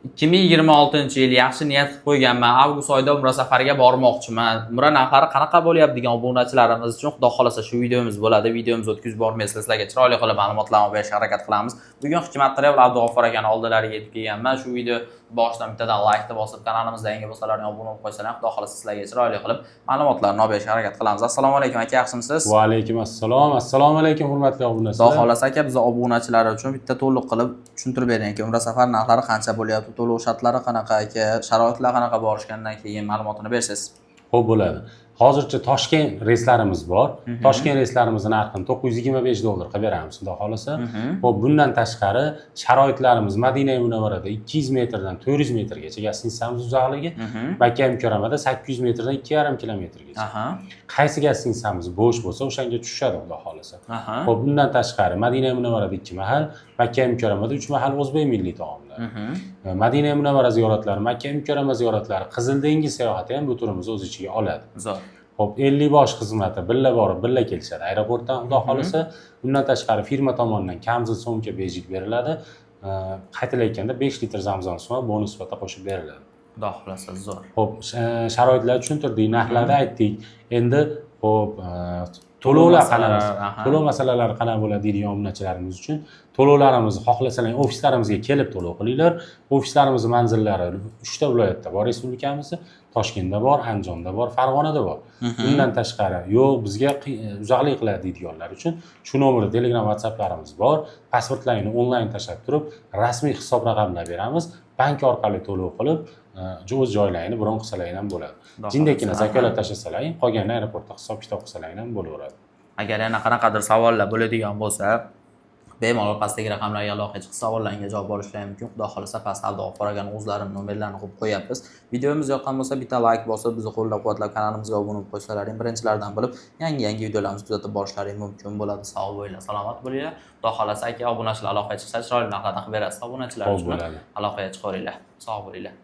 2026-yil yaxshi niyat qilib qo'yganman. Avgust oyida Umra safariga bormoqchiman. Umra narxlari qanaqa bo'lyapti degan obunachilarimiz uchun xudo xolasa shu videomiz bo'ladi. Videomizni o'tkazib bormaysiz, sizlarga chiroyli qilib ma'lumotlarni berishga harakat qilamiz. Bugun Hikmat Travel Abdug'ofur akani oldilariga yetib kelganman. Shu video boshidan bittadan like bosib, kanalimizga yangi bo'lsalar obuna bo'lib qo'ysalar, xudo xolasa sizlarga chiroyli qilib ma'lumotlarni berishga harakat qilamiz. Assalomu alaykum aka, yaxshimisiz? Va alaykum assalom. Assalomu alaykum hurmatli obunachilar. Xudo xolasa aka, biz obunachilari uchun bitta to'liq qilib tushuntirib bering aka. Umra safar narxlari qancha bo'lyapti, to'lov shartlari qanaqa aka, sharoitlar qanaqa borishgandan keyin ma'lumotini bersangiz. Xo'p bo'ladi. Hozircha Toshkent reyslarimiz bor. Toshkent reyslarimizni narxini $925 qilib beramiz, xudo xolasa. Xo'p, bundan tashqari sharoitlarimiz Madina Munavvarada 200 metrdan 400 metrgacha gastitsamiz uzoqligi, Makka Mukarramada 800 metrdan 2,5 kilometrgacha. Qaysi gastitsamiz bo'sh bo'lsa, o'shanga tushadi, xudo xolasa. Xo'p, bundan tashqari Madina Munavvarada 2 mahal, Makka Mukarramada 3 mahal o'zbek milliy taomlar. Madina Munavvara ziyoratlari, Makka Mukarrama ziyoratlari, Qizil dengiz sayohati ham bu turimizni o'z ichiga oladi. Xo'p, 50 bosh xizmati billa borib, billa kelishadi aeroportdan, xudo xolasa. Bundan tashqari firma tomonidan kamzil so'mka bejik beriladi. Qaytilayotganda 5 litr zamzam suvi bonus sifatida qo'shib beriladi. Xudo xolasa, zo'r. Xo'p, sharoitlar tushuntirdik, narxlarni aytdik. Endi xo'p, to'lovlar qanday? To'lov masalalari qanday bo'ladi deydigan obunachilarimiz uchun to'lovlarimizni xohlasalar ofislarimizga kelib to'lov qilinglar. Ofislarimiz manzillari 3 ta viloyatda bor respublikamizda. Toshkentda bor, Andijonda bor, Farg'onada bor. Bundan tashqari, yo'q, bizga uzoqlik qiladi deydiganlar uchun shu nomerda Telegram, WhatsApplarimiz bor. Pasportlaringni onlayn tashlab turib, rasmiy hisob raqamlar beramiz. Bank orqali to'lov qilib, o'z joylaringni bron qilsalaring ham bo'ladi. Jindakkina zakolat tashlasalaring, qolganini aeroportda hisob kitob qilsalaring ham bo'laveradi. Agar yana qanaqadir savollar bo'ladigan bo'lsa, bemalol pastdagi raqamlarga aloqa qilib savollarga javob olishlari mumkin. Xudo xolasa pastda Abdug'ofur akaning o'zlarining nomerlarini qo'yib qo'yapmiz. Videomiz yoqqan bo'lsa bitta like bosib, bizni qo'llab-quvvatlab kanalimizga obuna bo'lib qo'ysalaring, birinchilardan bo'lib yangi videolarimizni kuzatib borishlaring mumkin bo'ladi. Sog' bo'linglar, salomat bo'linglar. Xudo xolasa aka obunachilar aloqaga chiqsa chiroyli narxlarda qilib berasiz. Obunachilar uchun aloqaga chiqaveringlar. Sog' bo'linglar.